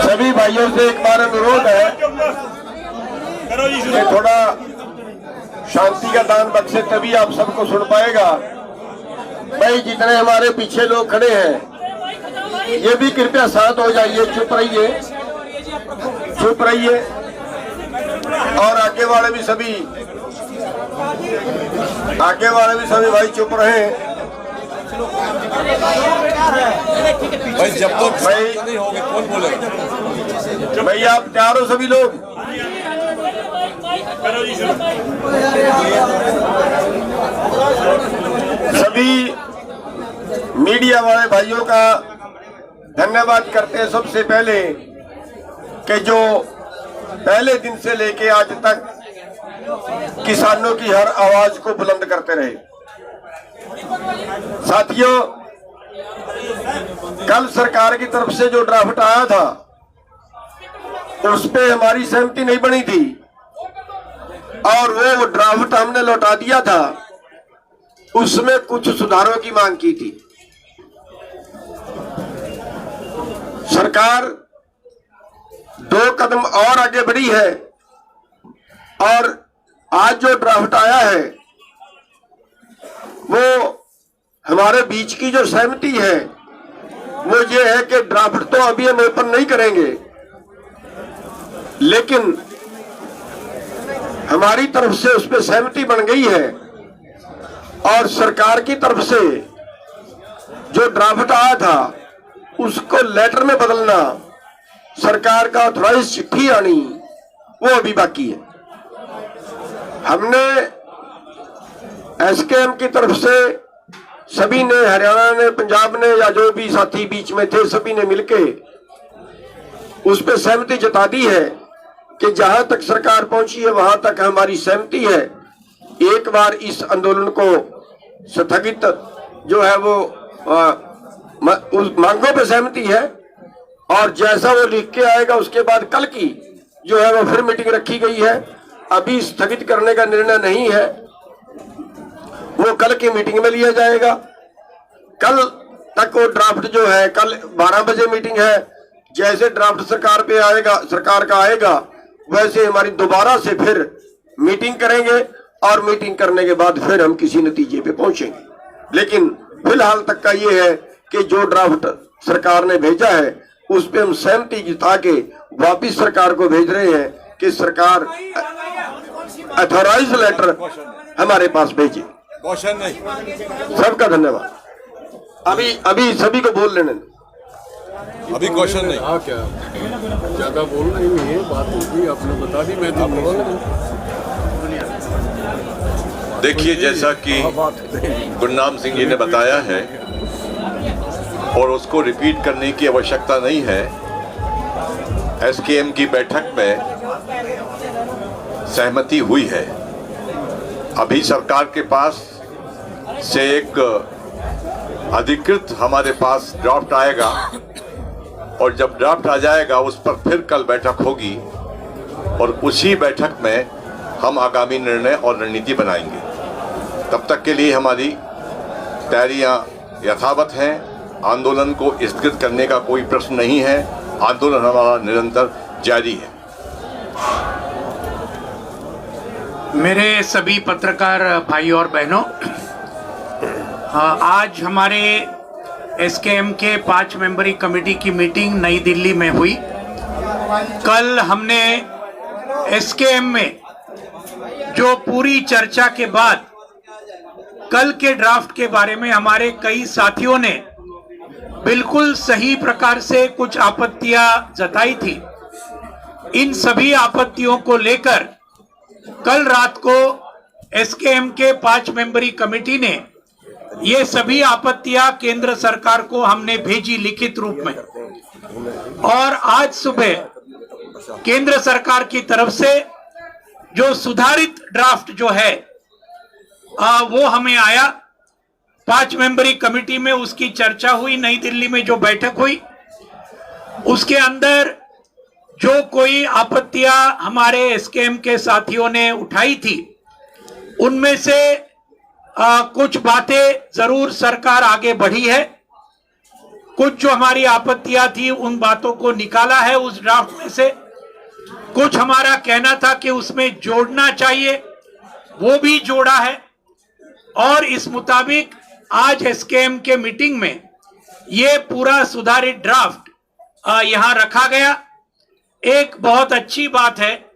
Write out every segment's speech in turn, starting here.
सभी भाइयों से एक बार अनुरोध है कि थोड़ा शांति का दान बख्शे, तभी आप सबको सुन पाएगा। भाई जितने हमारे पीछे लोग खड़े हैं ये भी कृपया शांत हो जाइए, चुप रहिए, चुप रहिए। और आगे वाले भी सभी भाई चुप रहे। भाई जब तक नहीं होंगे कौन बोलेगा? भाई आप तैयार हो सभी लोग? सभी मीडिया वाले भाइयों का धन्यवाद करते हैं सबसे पहले कि जो पहले दिन से लेके आज तक किसानों की हर आवाज को बुलंद करते रहे। साथियों, कल सरकार की तरफ से जो ड्राफ्ट आया था उस पे हमारी सहमति नहीं बनी थी और वो ड्राफ्ट हमने लौटा दिया था। उसमें कुछ सुधारों की मांग की थी। सरकार 2 कदम और आगे बढ़ी है और आज जो ड्राफ्ट आया है वो हमारे बीच की जो सहमति है वो ये है कि ड्राफ्ट तो अभी हम ओपन नहीं करेंगे, लेकिन हमारी तरफ से उस पर सहमति बन गई है और सरकार की तरफ से जो ड्राफ्ट आया था उसको लेटर में बदलना, सरकार का ऑथराइज चिट्ठी आनी, वो अभी बाकी है। हमने एसकेएम की तरफ से सभी ने, हरियाणा ने, पंजाब ने, या जो भी साथी बीच में थे, सभी ने मिलके उस पर सहमति जता दी है कि जहां तक सरकार पहुंची है वहां तक हमारी सहमति है। एक बार इस आंदोलन को स्थगित जो है वो उस मांगों पे सहमति है और जैसा वो लिख के आएगा उसके बाद कल की जो है वो फिर मीटिंग रखी गई है। अभी स्थगित करने का निर्णय नहीं है, वो कल की मीटिंग में लिया जाएगा। कल तक वो ड्राफ्ट जो है, कल 12 बजे मीटिंग है, जैसे ड्राफ्ट सरकार पे आएगा, सरकार का आएगा, वैसे हमारी दोबारा से फिर मीटिंग करेंगे और मीटिंग करने के बाद फिर हम किसी नतीजे पे पहुंचेंगे। लेकिन फिलहाल तक का ये है कि जो ड्राफ्ट सरकार ने भेजा है उस पे हम सहमति जता के वापिस सरकार को भेज रहे हैं कि सरकार अथॉराइज लेटर हमारे पास भेजे। क्वेश्चन नहीं। सबका धन्यवाद। अभी सभी को बोल लेने। अभी क्वेश्चन नहीं। हाँ, क्या ज्यादा बोलना ही नहीं है, बात होगी आपने बता दी, मैं देखिए, जैसा कि गुरनाम सिंह जी ने बताया है और उसको रिपीट करने की आवश्यकता नहीं है, एसकेएम की बैठक में सहमति हुई है। अभी सरकार के पास से एक अधिकृत हमारे पास ड्राफ्ट आएगा और जब ड्राफ्ट आ जाएगा उस पर फिर कल बैठक होगी और उसी बैठक में हम आगामी निर्णय और रणनीति बनाएंगे। तब तक के लिए हमारी तैयारियां यथावत हैं। आंदोलन को स्थगित करने का कोई प्रश्न नहीं है। आंदोलन हमारा निरंतर जारी है। मेरे सभी पत्रकार भाई और बहनों, आज हमारे एसकेएम के 5 मेंबरी कमेटी की मीटिंग नई दिल्ली में हुई। कल हमने एसकेएम में जो पूरी चर्चा के बाद कल के ड्राफ्ट के बारे में हमारे कई साथियों ने बिल्कुल सही प्रकार से कुछ आपत्तियां जताई थी। इन सभी आपत्तियों को लेकर कल रात को एसकेएम के 5 मेंबरी कमेटी ने ये सभी आपत्तियां केंद्र सरकार को हमने भेजी लिखित रूप में और आज सुबह केंद्र सरकार की तरफ से जो सुधारित ड्राफ्ट जो है वो हमें आया। 5 मेंबरी कमेटी में उसकी चर्चा हुई, नई दिल्ली में जो बैठक हुई उसके अंदर जो कोई आपत्तियां हमारे एसकेएम के साथियों ने उठाई थी उनमें से कुछ बातें जरूर सरकार आगे बढ़ी है कुछ जो हमारी आपत्तियां थी उन बातों को निकाला है उस ड्राफ्ट में से। कुछ हमारा कहना था कि उसमें जोड़ना चाहिए, वो भी जोड़ा है। और इस मुताबिक आज एसकेएम के मीटिंग में ये पूरा सुधारित ड्राफ्ट यहां रखा गया। एक बहुत अच्छी बात है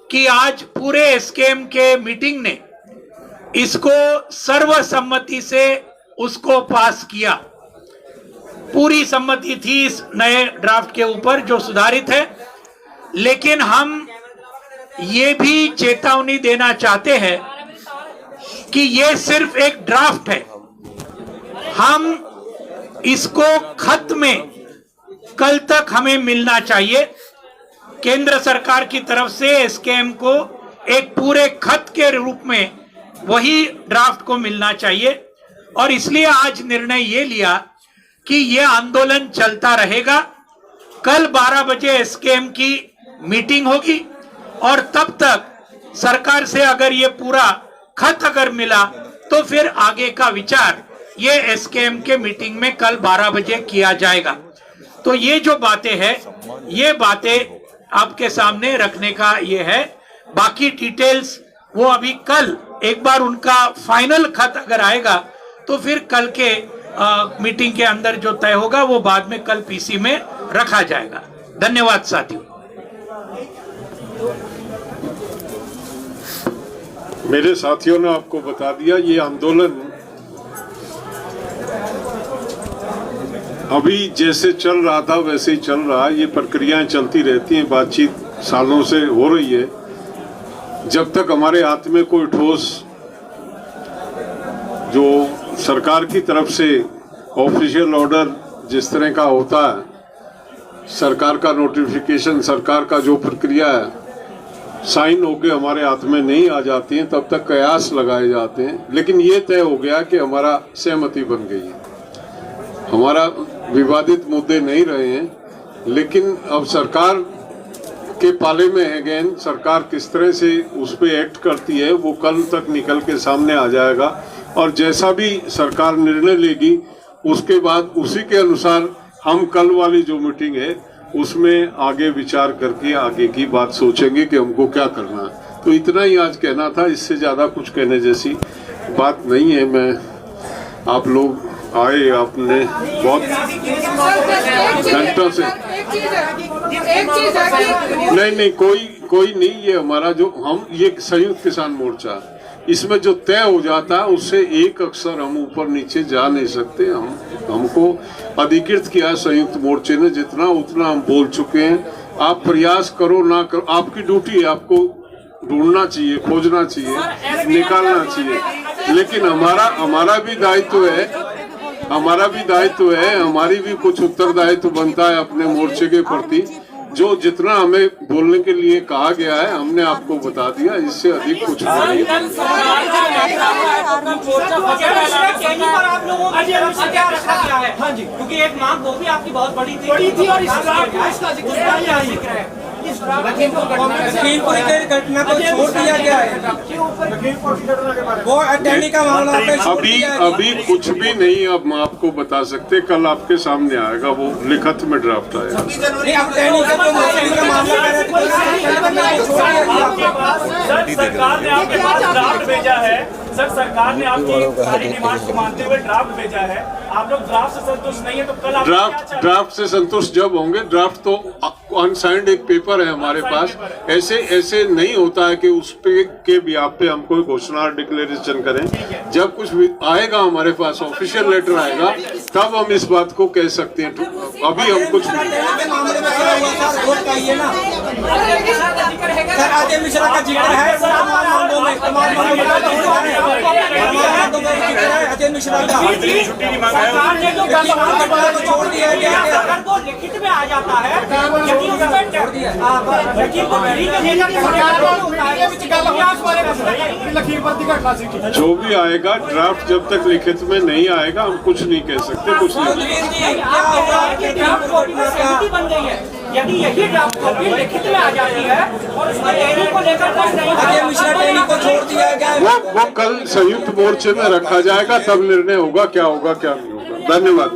कि आज पूरे एसकेएम के मीटिंग ने इसको सर्वसम्मति से उसको पास किया। पूरी सम्मति थी इस नए ड्राफ्ट के ऊपर जो सुधारित है। लेकिन हम ये भी चेतावनी देना चाहते हैं कि ये सिर्फ एक ड्राफ्ट है। हम इसको खत में कल तक हमें मिलना चाहिए। केंद्र सरकार की तरफ से एसकेएम को एक पूरे खत के रूप में वही ड्राफ्ट को मिलना चाहिए। और इसलिए आज निर्णय ये लिया कि ये आंदोलन चलता रहेगा। कल 12 बजे एसकेएम की मीटिंग होगी और तब तक सरकार से अगर ये पूरा खत अगर मिला तो फिर आगे का विचार ये एसकेएम के मीटिंग में कल 12 बजे किया जाएगा। तो ये जो बातें हैं ये बातें आपके सामने रखने का ये है। बाकी डिटेल्स वो अभी कल एक बार उनका फाइनल खत अगर आएगा तो फिर कल के मीटिंग के अंदर जो तय होगा वो बाद में कल पीसी में रखा जाएगा। धन्यवाद साथियों। मेरे साथियों ने आपको बता दिया ये आंदोलन अभी जैसे चल रहा था वैसे ही चल रहा है। ये प्रक्रियाएं चलती रहती हैं, बातचीत सालों से हो रही है। जब तक हमारे हाथ में कोई ठोस जो सरकार की तरफ से ऑफिशियल ऑर्डर जिस तरह का होता है, सरकार का नोटिफिकेशन, सरकार का जो प्रक्रिया है साइन होके हमारे हाथ में नहीं आ जाती हैं, तब तक कयास लगाए जाते हैं। लेकिन ये तय हो गया कि हमारा सहमति बन गई है, हमारा विवादित मुद्दे नहीं रहे हैं। लेकिन अब सरकार के पाले में है गेंद, सरकार किस तरह से उस पर एक्ट करती है वो कल तक निकल के सामने आ जाएगा। और जैसा भी सरकार निर्णय लेगी उसके बाद उसी के अनुसार हम कल वाली जो मीटिंग है उसमें आगे विचार करके आगे की बात सोचेंगे कि हमको क्या करना है। तो इतना ही आज कहना था, इससे ज़्यादा कुछ कहने जैसी बात नहीं है। मैं आप लोग आए, आपने बहुत घंटों से नहीं कोई नहीं, ये हमारा जो हम ये संयुक्त किसान मोर्चा इसमें जो तय हो जाता है उससे एक अक्षर हम ऊपर नीचे जा नहीं सकते। हमको अधिकृत किया संयुक्त मोर्चे ने, जितना उतना हम बोल चुके हैं। आप प्रयास करो ना करो, आपकी ड्यूटी है, आपको ढूंढना चाहिए, खोजना चाहिए, निकालना चाहिए। लेकिन हमारा भी दायित्व है, हमारी भी कुछ उत्तरदायित्व बनता है अपने मोर्चे के प्रति। जो जितना हमें बोलने के लिए कहा गया है हमने आपको बता दिया, इससे अधिक कुछ नहीं। क्योंकि एक मांग वो भी आपकी बहुत बड़ी थी और लखीमपुर की घटना को छोड़ दिया गया है, वो अटैनी का मामला अभी कुछ भी नहीं अब हम आपको बता सकते। कल आपके सामने आएगा, वो लिखित में ड्राफ्ट आएगा। सरकार ने आपके पास ड्राफ्ट भेजा है, सर सरकार ने आपकी सारी डिमांड को मानते हुए ड्राफ्ट भेजा है। आप लोग ड्राफ्ट से संतुष्ट नहीं है तो कल आप ड्राफ्ट से संतुष्ट जब होंगे, ड्राफ्ट तो अनसाइंड एक पेपर है हमारे पास। ऐसे नहीं होता है कि उस पे के बिहाफ पे हम कोई घोषणा डिक्लेरेशन करें। जब कुछ भी आएगा हमारे पास, ऑफिशियल लेटर आएगा, तब हम इस बात को कह सकते हैं। अभी हम कुछ अजय मिश्रा का जिक्र है, अजय मिश्रा का सरकार ने जो छोड़ दिया गया, अगर वो लिखित में आ जाता है जो भी आएगा, ड्राफ्ट जब तक लिखित में नहीं आएगा हम कुछ नहीं कह सकते। कुछ बन गई है, यदि यही ड्राफ्ट कॉपी लिखित में आ जाती है और उसमें टैनी को लेकर अजय मिश्रा टैनी को छोड़ दिया गया, वो कल संयुक्त मोर्चे में रखा जाएगा, तब निर्णय होगा क्या होगा क्या नहीं होगा। धन्यवाद।